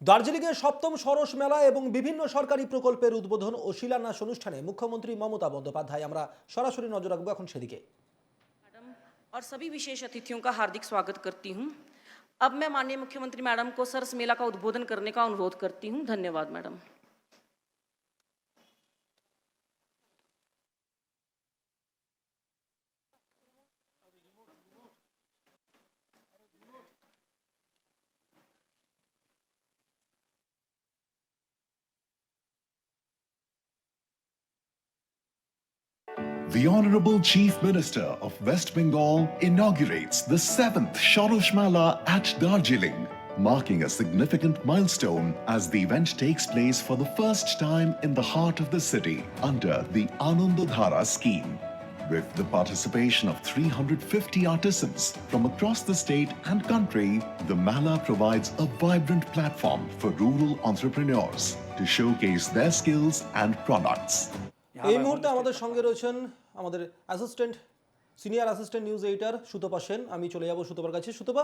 দার্জিলিংয়ে সপ্তম সরস মেলা এবং বিভিন্ন সরকারি প্রকল্পের উদ্বোধন ও শিলান্যাস অনুষ্ঠানে মুখ্যমন্ত্রী মমতা বন্দ্যোপাধ্যায়। আমরা সরাসরি নজর রাখবো এখন সেদিকে। मैडम और सभी विशेष अतिथियों का हार्दिक स्वागत करती हूं। अब मैं माननीय मुख्यमंत्री मैडम को सरस मेला का उद्बोधन करने का अनुरोध करती हूं। धन्यवाद madam. The Honorable Chief Minister of West Bengal inaugurates the 7th Shorosh Mela at Darjeeling, marking a significant milestone as the event takes place for the first time in the heart of the city under the Anandadhara scheme. With the participation of 350 artisans from across the state and country, the Mela provides a vibrant platform for rural entrepreneurs to showcase their skills and products. এই মুহূর্তে আমাদের সঙ্গে রয়েছেন আমাদের senior assistant news editor Sutapa Sen. আমি চলে যাব সুতপার কাছে। সুতপা,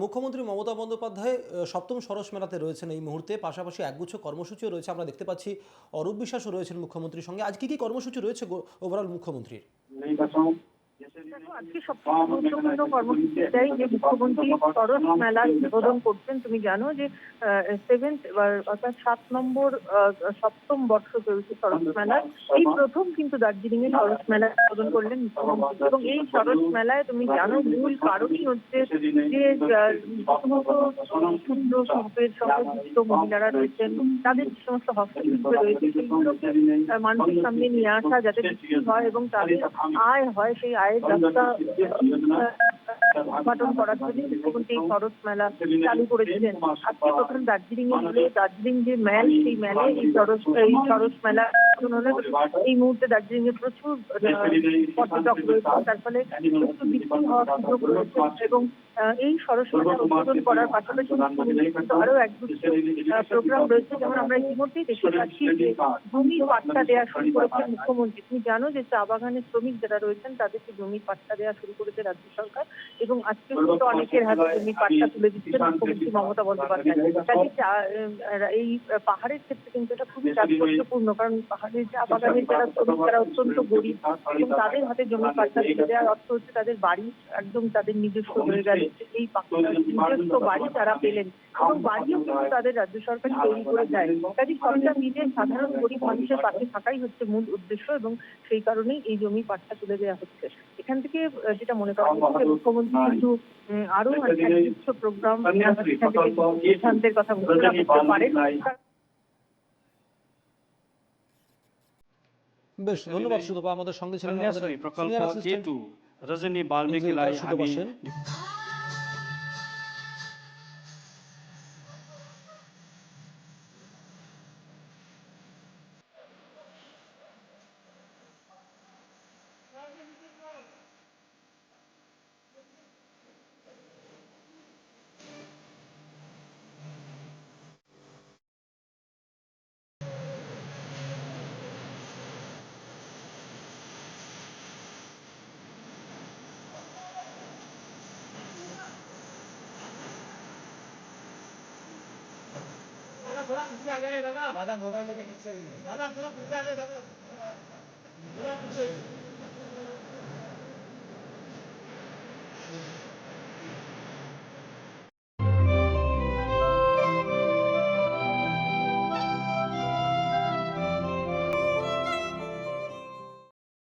মুখ্যমন্ত্রী মমতা বন্দ্যোপাধ্যায় সপ্তম সরস মেলাতে রয়েছেন এই মুহূর্তে, পাশাপাশি একগুচ্ছ কর্মসূচিও রয়েছে। আমরা দেখতে পাচ্ছি অরূপ বিশ্বাসও রয়েছেন মুখ্যমন্ত্রীর সঙ্গে। আজ কি কর্মসূচি রয়েছে ওভারঅল মুখ্যমন্ত্রীর? আজকে সবচেয়ে গুরুত্বপূর্ণ কর্মসূচি এটাই যে মুখ্যমন্ত্রী সরস মেলার উদ্বোধন করছেন। তুমি জানো যে অর্থাৎ 7 বর্ষ চলছে সরস মেলার। এই প্রথম কিন্তু দার্জিলিং এ সরস মেলা উদ্বোধন করলেন মুখ্যমন্ত্রী। এবং এই সরস মেলায় তুমি জানো মূল কারণই হচ্ছে যে প্রথমত ক্ষুদ্র শিল্পের সঙ্গে যুক্ত মহিলারা রয়েছেন, তাদের যে সমস্ত হস্তশিল্প রয়েছে সেগুলোকে মানুষের সামনে নিয়ে আসা, যাতে বিক্রি হয় এবং তাদের আয় হয়, সেই আয়ের রাস্তা উদ্ঘাটন করার জন্য মুখ্যমন্ত্রী এই সরস মেলা চালু করেছিলেন। আজকে প্রথম দার্জিলিং এ হলে দার্জিলিং যে ম্যাল, সেই ম্যালে এই সরস মেলা হলে এই মুহূর্তে দার্জিলিং এ প্রচুর পর্যটক রয়েছে, তার ফলে প্রচুর বিক্রি হওয়ার সুযোগ রয়েছে। এবং এই সরস মেলা উদ্বোধন করার পাশাপাশি আরো একগুচ্ছ প্রোগ্রাম রয়েছে। যেমন আমরা ইতিমধ্যেই দেখতে পাচ্ছি যে জমির পাট্টা দেওয়া শুরু করেছেন মুখ্যমন্ত্রী। তুমি জানো যে চা বাগানের শ্রমিক যারা রয়েছেন তাদেরকে জমির পাট্টা দেওয়া শুরু করেছে রাজ্য সরকার, এবং আজকে কিন্তু অনেকের হাতে জমির পাট্টা তুলে দিচ্ছেন মুখ্যমন্ত্রী মমতা বন্দ্যোপাধ্যায়। এই পাহাড়ের ক্ষেত্রে কিন্তু এটা খুবই তাৎপর্যপূর্ণ, কারণ পাহাড়ের চা বাগানের যারা শ্রমিক তারা অত্যন্ত গরিব, এবং তাদের হাতে জমির পাট্টা তুলে দেওয়ার অর্থ হচ্ছে তাদের বাড়ি একদম তাদের নিজস্ব হয়ে গেল। এই নিজস্ব বাড়ি তারা পেলেন, এবং বাড়িও কিন্তু তাদের রাজ্য সরকার তৈরি করে দেয়। কাজে সরকার নিজের সাধারণ গরিব মানুষের পাশে থাকাই হচ্ছে মূল উদ্দেশ্য, এবং সেই কারণেই এই জমি পাট্টা তুলে দেওয়া হচ্ছে। এখান থেকে যেটা মনে করা হচ্ছে মুখ্যমন্ত্রী কিন্তু আরো কিছু প্রোগ্রাম সিদ্ধান্তের কথা ঘোষণা করতে পারেন। বেশ, ধন্যবাদ সুতপা। আমাদের সঙ্গে ছিলেন रजनी वाल्मीकिलाई সুতপা সেন। थोड़ा पीछे आ जाइए दादा, बादाम मोबाइल लेके पीछे दादा, थोड़ा पीछे आ जाइए दादा, थोड़ा पीछे